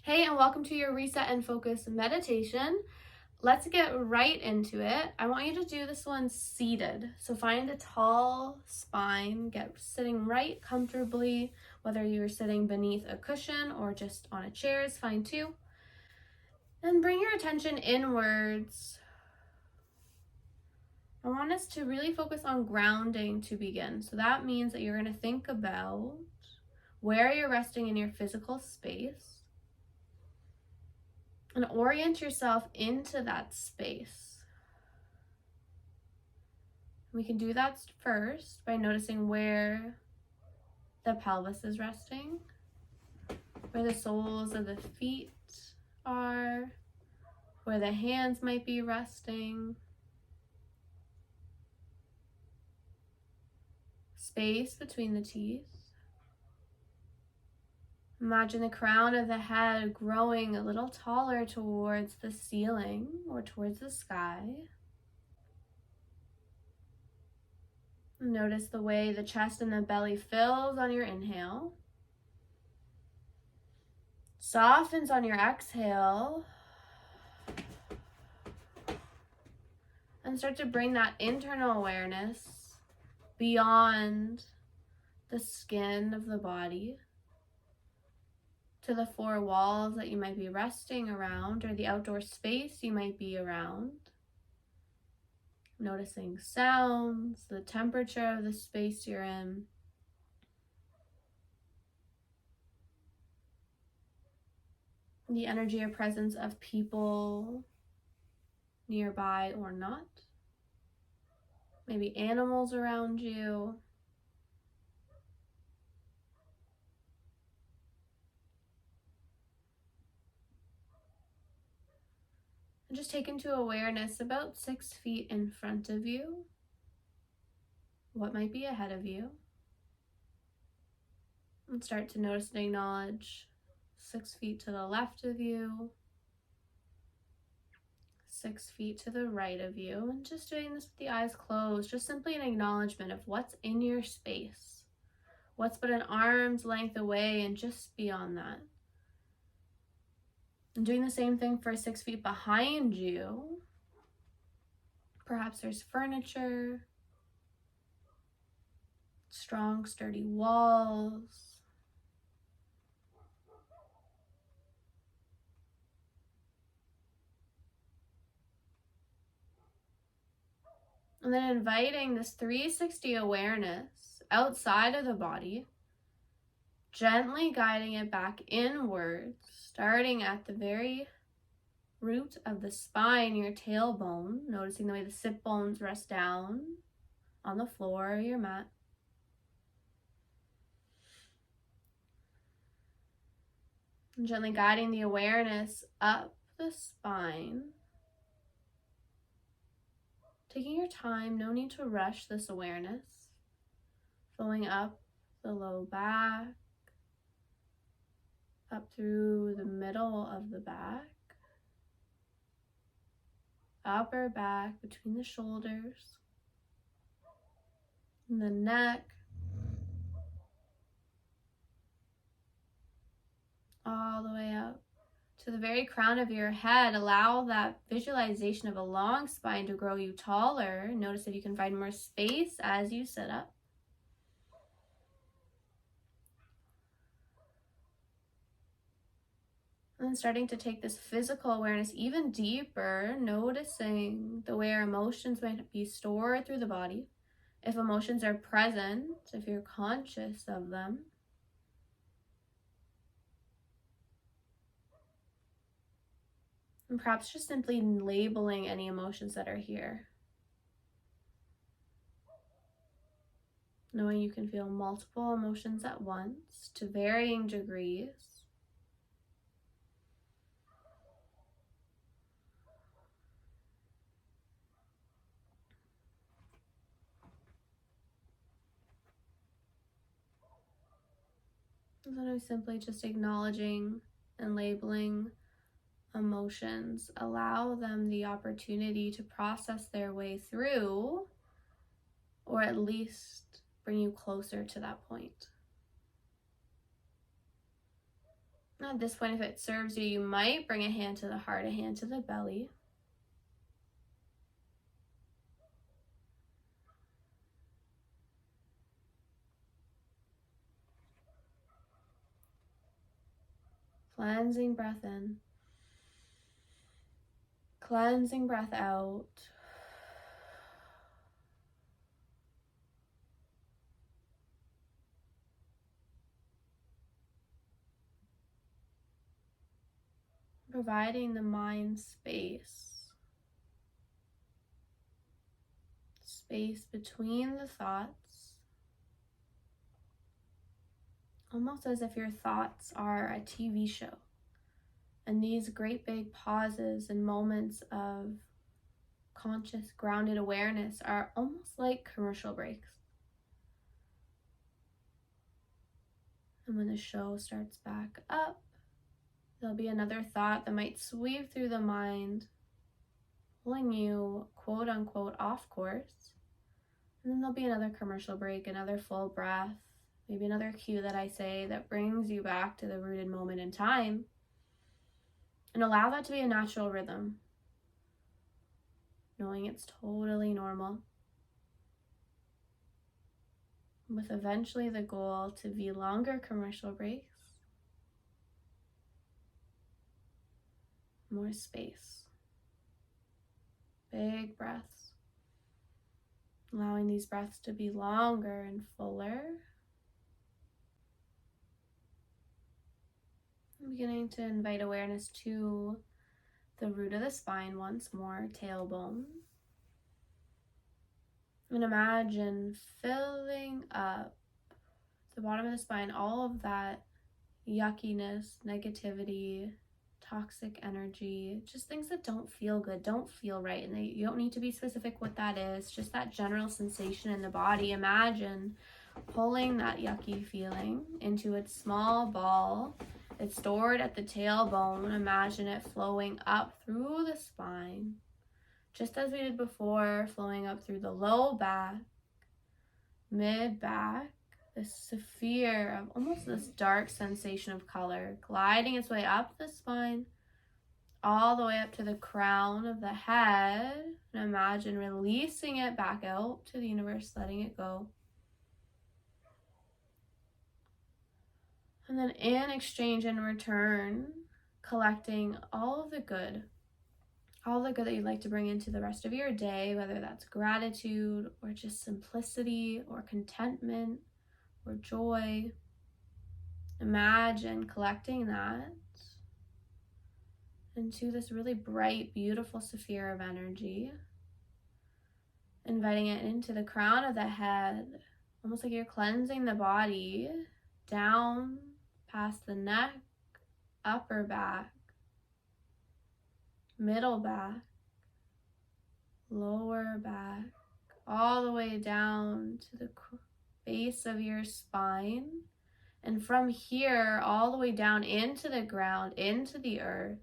Hey, and welcome to your Reset and Focus meditation. Let's get right into it. I want you to do this one seated. So find a tall spine, get sitting right comfortably, whether you're sitting beneath a cushion or just on a chair is fine too. And bring your attention inwards. I want us to really focus on grounding to begin. So that means that you're going to think about where you're resting in your physical space and orient yourself into that space. We can do that first by noticing where the pelvis is resting, where the soles of the feet are, where the hands might be resting, space between the teeth. Imagine the crown of the head growing a little taller towards the ceiling or towards the sky. Notice the way the chest and the belly fills on your inhale, softens on your exhale, and start to bring that internal awareness beyond the skin of the body to the four walls that you might be resting around or the outdoor space you might be around. Noticing sounds, the temperature of the space you're in. The energy or presence of people nearby or not. Maybe animals around you. And just take into awareness about 6 feet in front of you. What might be ahead of you? And start to notice and acknowledge 6 feet to the left of you, 6 feet to the right of you, and just doing this with the eyes closed, just simply an acknowledgement of what's in your space, what's but an arm's length away and just beyond that. And doing the same thing for 6 feet behind you. Perhaps there's furniture, strong, sturdy walls. And then inviting this 360 awareness outside of the body, gently guiding it back inwards, starting at the very root of the spine, your tailbone, noticing the way the sit bones rest down on the floor or your mat. And gently guiding the awareness up the spine. Taking your time, no need to rush this awareness. Flowing up the low back, up through the middle of the back, upper back between the shoulders, and the neck, all the way up to the very crown of your head. Allow that visualization of a long spine to grow you taller. Notice if you can find more space as you sit up. And then starting to take this physical awareness even deeper, noticing the way our emotions might be stored through the body. If emotions are present, if you're conscious of them. And perhaps just simply labeling any emotions that are here. Knowing you can feel multiple emotions at once to varying degrees. And then I'm simply just acknowledging and labeling emotions. Allow them the opportunity to process their way through, or at least bring you closer to that point. At this point, if it serves you, you might bring a hand to the heart, a hand to the belly. Cleansing breath in. Cleansing breath out. Providing the mind space. Space between the thoughts. Almost as if your thoughts are a TV show. And these great big pauses and moments of conscious, grounded awareness are almost like commercial breaks. And when the show starts back up, there'll be another thought that might sweep through the mind, pulling you, quote unquote, off course. And then there'll be another commercial break, another full breath, maybe another cue that I say that brings you back to the rooted moment in time. And allow that to be a natural rhythm, knowing it's totally normal. With eventually the goal to be longer commercial breaks, more space, big breaths, allowing these breaths to be longer and fuller. I'm beginning to invite awareness to the root of the spine once more, tailbone. And imagine filling up the bottom of the spine, all of that yuckiness, negativity, toxic energy, just things that don't feel good, don't feel right. And you don't need to be specific what that is, just that general sensation in the body. Imagine pulling that yucky feeling into its small ball. It's stored at the tailbone. Imagine it flowing up through the spine, just as we did before, flowing up through the low back, mid back, this sphere of almost this dark sensation of color, gliding its way up the spine, all the way up to the crown of the head. And imagine releasing it back out to the universe, letting it go. And then in exchange, in return, collecting all of the good that you'd like to bring into the rest of your day, whether that's gratitude or just simplicity or contentment or joy. Imagine collecting that into this really bright, beautiful sphere of energy, inviting it into the crown of the head, almost like you're cleansing the body, down past the neck, upper back, middle back, lower back, all the way down to the base of your spine. And from here, all the way down into the ground, into the earth,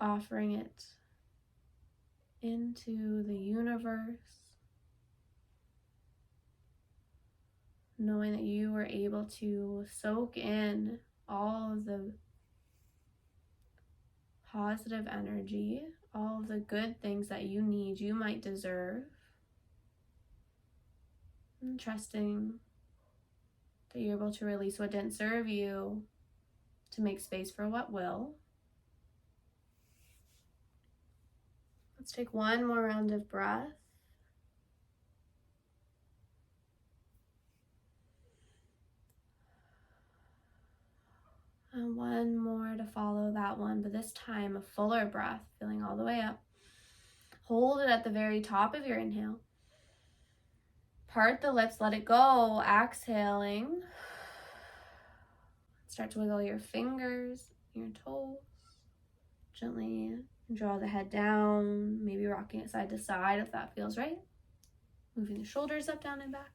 offering it into the universe, knowing that you were able to soak in all of the positive energy, all of the good things that you need, you might deserve, and trusting that you're able to release what didn't serve you to make space for what will. Let's take one more round of breath. And one more to follow that one, but this time a fuller breath, filling all the way up. Hold it at the very top of your inhale. Part the lips, let it go, exhaling. Start to wiggle your fingers, your toes. Gently draw the head down, maybe rocking it side to side if that feels right. Moving the shoulders up, down, and back.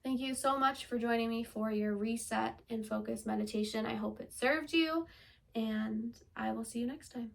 Thank you so much for joining me for your reset and focus meditation. I hope it served you, and I will see you next time.